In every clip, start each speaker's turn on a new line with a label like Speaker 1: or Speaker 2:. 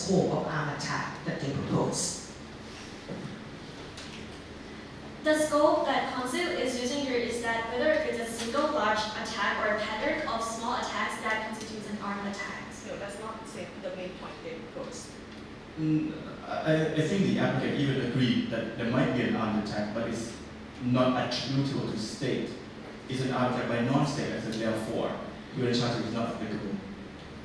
Speaker 1: scope of armed attack that they propose?
Speaker 2: The scope that Council is using here is that whether if it's a single large attack or a pattern of small attacks that constitutes an armed attack.
Speaker 3: No, that's not the main point they propose.
Speaker 4: I think the applicant even agreed that there might be an armed attack, but it's not attributable to state. It's an armed attack by non-state, and so therefore, UN Charter is not applicable.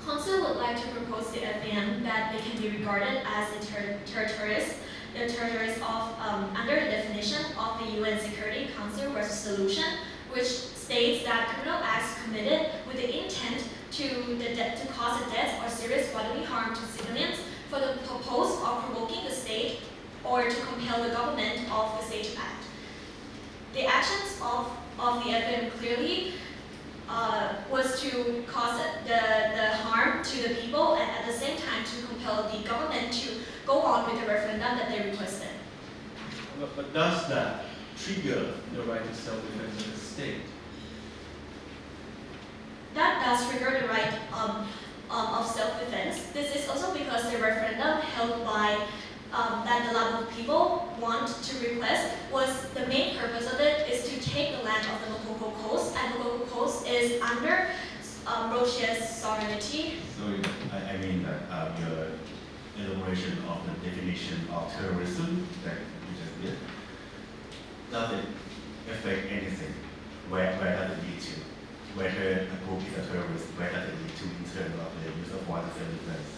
Speaker 2: Council would like to propose the FAM that they can be regarded as a terrorist under the definition of the UN Security Council resolution, which states that criminal acts committed with the intent to cause a death or serious bodily harm to civilians for the purpose of provoking the state or to compel the government of the state to act. The actions of the FAM clearly was to cause the harm to the people and at the same time to compel the government to go on with the referendum that they requested.
Speaker 4: But does that trigger the right to self-defense of the state?
Speaker 2: That does trigger the right of self-defense. This is also because the referendum held by that a lot of people want to request was the main purpose of it is to take the land of the Makoko Coast, and Makoko Coast is under Russia's sovereignty.
Speaker 5: So I mean that your elaboration of the definition of terrorism that you just did, does it affect anything? Where does it lead to? Whether a group is a terrorist, where does it lead to in terms of the use of water self-defense?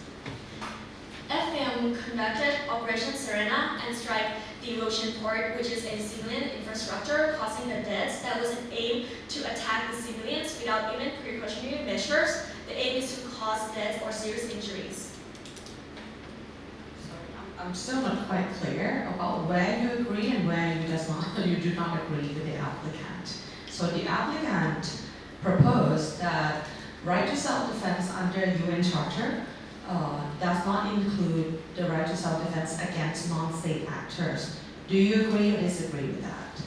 Speaker 2: FAM conducted Operation Serena and strike the Ocean Port, which is a civilian infrastructure causing the deaths. That was an aim to attack the civilians without even precautionary measures. The aim is to cause deaths or serious injuries.
Speaker 1: Sorry, I'm still not quite clear about where you agree and where you do not agree with the applicant. So the applicant proposed that right to self-defense under UN Charter does not include the right to self-defense against non-state actors. Do you agree or disagree with that?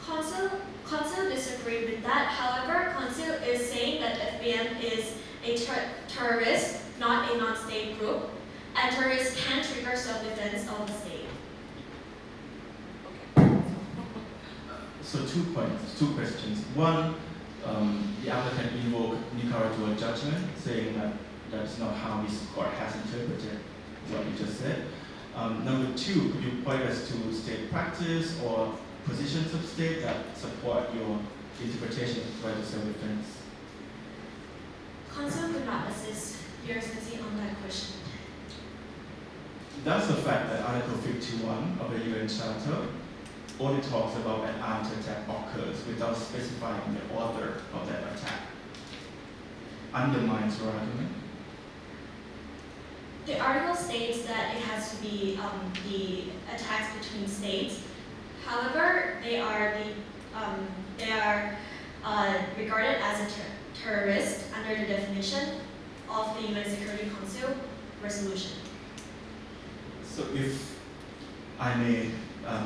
Speaker 2: Council disagree with that. However, Council is saying that FBM is a terrorist, not a non-state group, and terrorists can trigger self-defense of the state.
Speaker 4: So 2 points, 2 questions. One, the applicant invoked Nicaraguan judgment, saying that that's not how this court has interpreted what you just said. Number 2, could you point us to state practice or positions of state that support your interpretation of right to self-defense?
Speaker 2: Council could not assist Your Excellency on that question.
Speaker 4: Does the fact that Article 51 of the UN Charter only talks about an armed attack occurs without specifying the author of that attack undermines your argument?
Speaker 2: The article states that it has to be the attacks between states. However, they are regarded as a terrorist under the definition of the UN Security Council resolution.
Speaker 4: So if I may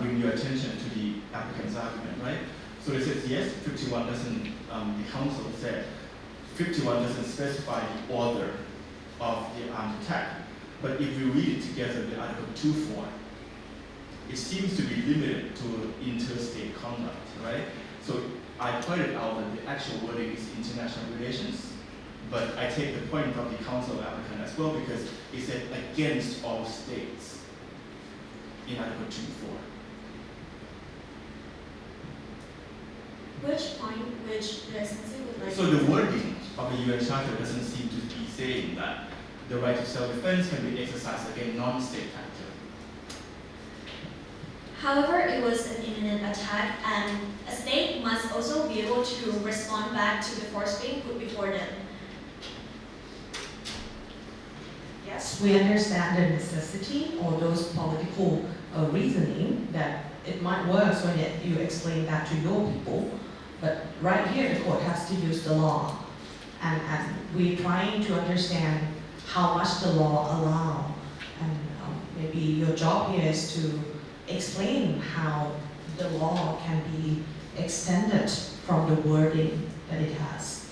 Speaker 4: bring your attention to the applicant's argument, right? So it says, yes, 51 doesn't, the council said, 51 doesn't specify the order of the armed attack. But if we read it together with Article 2.4, it seems to be limited to interstate conduct, right? So I pointed out that the actual wording is international relations, but I take the point of the council applicant as well because it said against all states in Article 2.4.
Speaker 2: Which point, which the Excellency would like
Speaker 4: So the wording of the UN Charter doesn't seem to be saying that the right to self-defense can be exercised against non-state actors.
Speaker 2: However, it was an imminent attack, and a state must also be able to respond back to the force being put before them.
Speaker 1: Yes, we understand the necessity or those political reasoning that it might work when you explain that to your people. But right here, the court has to use the law. And we're trying to understand how much the law allows. And maybe your job here is to explain how the law can be extended from the wording that it has.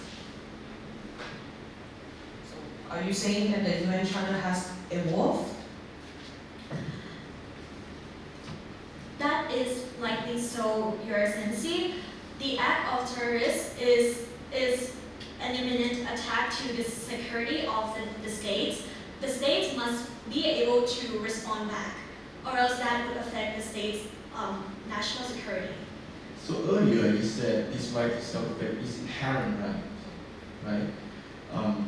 Speaker 3: So
Speaker 1: Are you saying that the UN Charter has evolved?
Speaker 2: That is likely so, Your Excellency. The act of terrorist is an imminent attack to the security of the state. The state must be able to respond back, or else that would affect the state's national security.
Speaker 4: So earlier you said this right to self-defense is inherent right?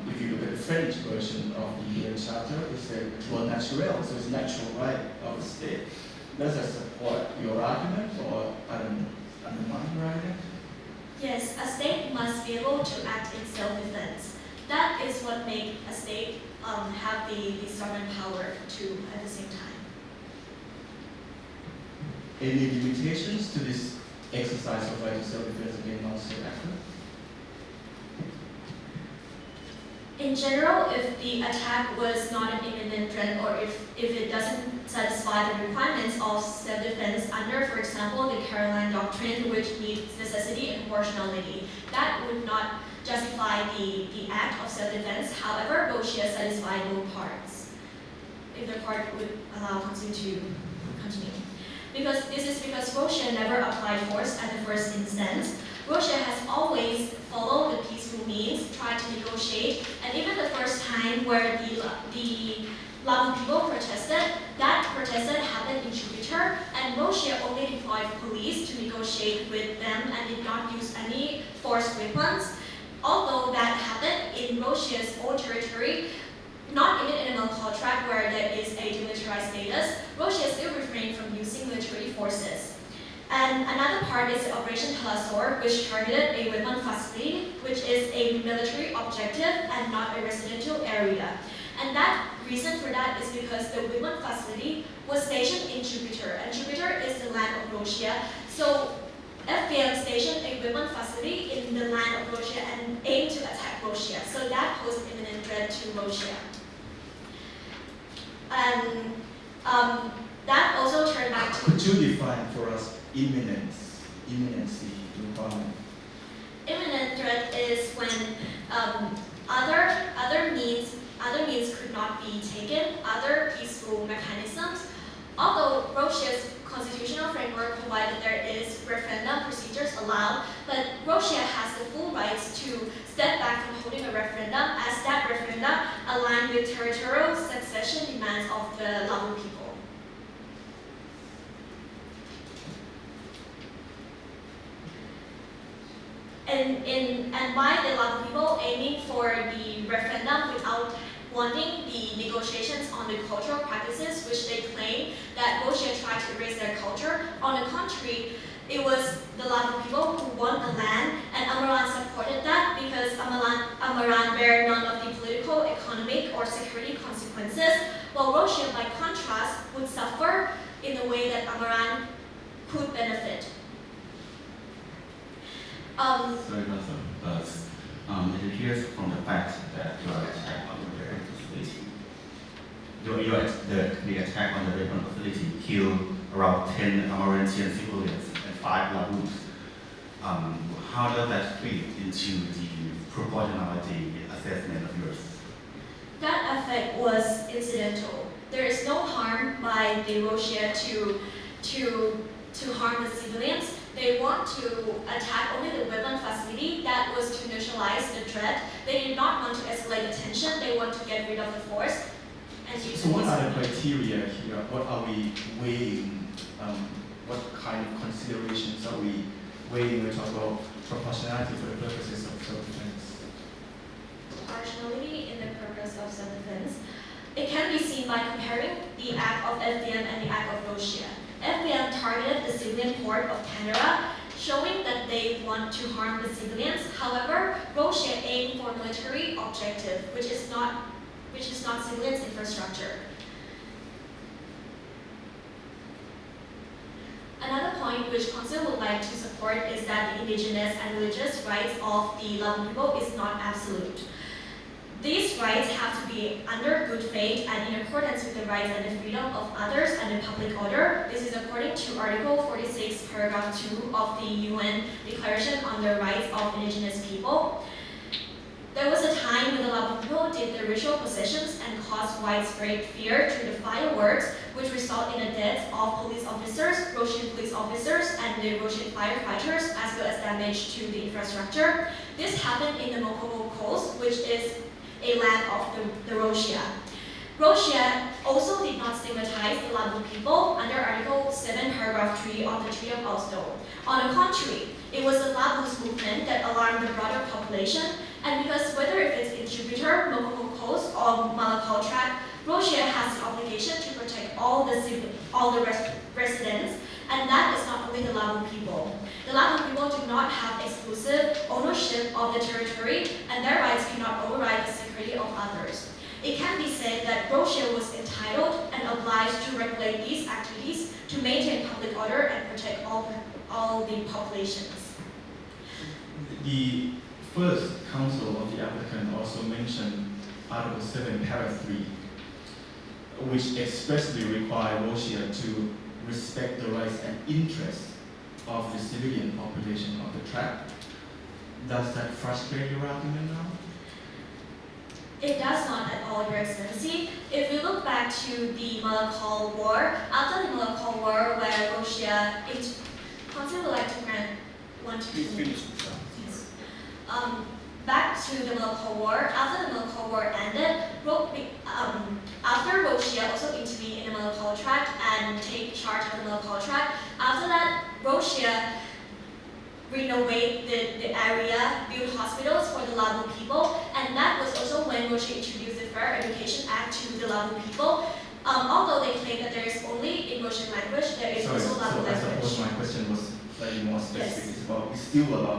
Speaker 4: If you look at the French version of the UN Charter, it said droit naturel, so it's natural right of the state. Does that support your argument or undermine your argument?
Speaker 2: Yes, a state must be able to act in self-defense. That is what makes a state have the sovereign power to at the same time.
Speaker 4: Any limitations to this exercise of right to self-defense against non-state actors?
Speaker 2: In general, if the attack was not an imminent threat or if it doesn't satisfy the requirements of self-defense under, for example, the Caroline Doctrine, which needs necessity and proportionality, that would not justify the act of self-defense. However, Rochia satisfied both parts, if the court would allow Consul to continue. Because this is because Rochia never applied force at the first instance. Rochia has always followed the peaceful means, tried to negotiate, and even the first time where the Lamu people protested, that protested happened in Jupiter, and Rochia only deployed police to negotiate with them and did not use any force weapons. Although that happened in Rochia's own territory, not in an animal contract where there is a demilitarized status, Rochia still refrained from using military forces. And another part is the Operation Talasor, which targeted a weapon facility, which is a military objective and not a residential area. And that reason for that is because the weapon facility was stationed in Jupiter, and Jupiter is the land of Rochia. So FPM stationed a weapon facility in the land of Rochia and aimed to attack Rochia. So that posed an imminent threat to Rochia. And that also turned back to...
Speaker 4: Could you define for us imminency requirement?
Speaker 2: Imminent threat is when other means could not be taken, other peaceful mechanisms. Although Rochia's constitutional framework provided there is referendum procedures allowed, but Rochia has the full rights to step back from holding a referendum as that referendum aligned with territorial succession demands of the Lamu people. And why the Lamu people aiming for the referendum without wanting the negotiations on the cultural practices, which they claim that Rochia tried to erase their culture. On the contrary, it was the Lamu people who won the land, and Amaran supported that because Amaran bear none of the political, economic, or security consequences, while Rochia, by contrast, would suffer in the way that Amaran could benefit.
Speaker 5: Sorry, Master, but it appears from the fact that your attack on the weapon facility, the attack on the weapon facility killed around 10 Amarantian civilians and 5 Lamus. How does that fit into the proportionality assessment of yours?
Speaker 2: That effect was incidental. There is no harm by the Rochia to harm the civilians. They want to attack only the weapon facility. That was to neutralize the threat. They did not want to escalate the tension. They want to get rid of the force. And use
Speaker 4: So what are the criteria here? What are we weighing? What kind of considerations are we weighing when we talk about proportionality for the purposes of self-defense?
Speaker 2: Proportionality in the purpose of self-defense. It can be seen by comparing the act of FDM and the act of Rochia. FPM targeted the civilian port of Canberra, showing that they want to harm the civilians. However, Rochia aimed for military objective, which is not civilians' infrastructure. Another point which Council would like to support is that the indigenous and religious rights of the Lamu people is not absolute. These rights have to be under good faith and in accordance with the rights and the freedom of others and the public order. This is according to Article 46, Paragraph 2 of the UN Declaration on the Rights of Indigenous People. There was a time when the Labu people did the ritual processions and caused widespread fear through the fireworks, which result in the deaths of police officers, Roshan police officers, and the Roshan firefighters, as well as damage to the infrastructure. This happened in the Mokogo Coast, which is a land of the Roshia. Roshia also did not stigmatize the Labu people under Article 7, Paragraph 3 of the Treaty of Oslo. On the contrary, it was the Labu's movement that alarmed the broader population, and because whether if it's in Jupiter, Mokogo Coast, or Malakal Tract, Roshia has the obligation to protect all the residents, and that is not only the Labu people. The Labu people do not have exclusive ownership of the territory, and their rights cannot override the security of others. It can be said that Roshia was entitled and obliged to regulate these activities to maintain public order and protect all the populations.
Speaker 4: The first council of the applicant also mentioned Article 7, Paragraph 3, which expressly require Roshia to respect the rights and interests of the civilian population of the tract. Does that frustrate your argument now?
Speaker 2: It does not at all, Your Excellency. If we look back to the Malakal War, after the Malakal War, where Roshia, Council would like to grant 1 to 2 minutes. Yes. Back to the Malakal War. After the Malakal War ended, after Roshia also intervened in the Malakal Tract and take charge of the Malakal Tract, after that, Roshia renovate the area, build hospitals for the Labu people, and that was also when Roshia introduced the Fair Education Act to the Labu people. Although they claim that there is only in Roshan language, there is also Labu
Speaker 4: I suppose
Speaker 2: language.
Speaker 4: my question was slightly more specific.
Speaker 2: Yes.
Speaker 4: It's still about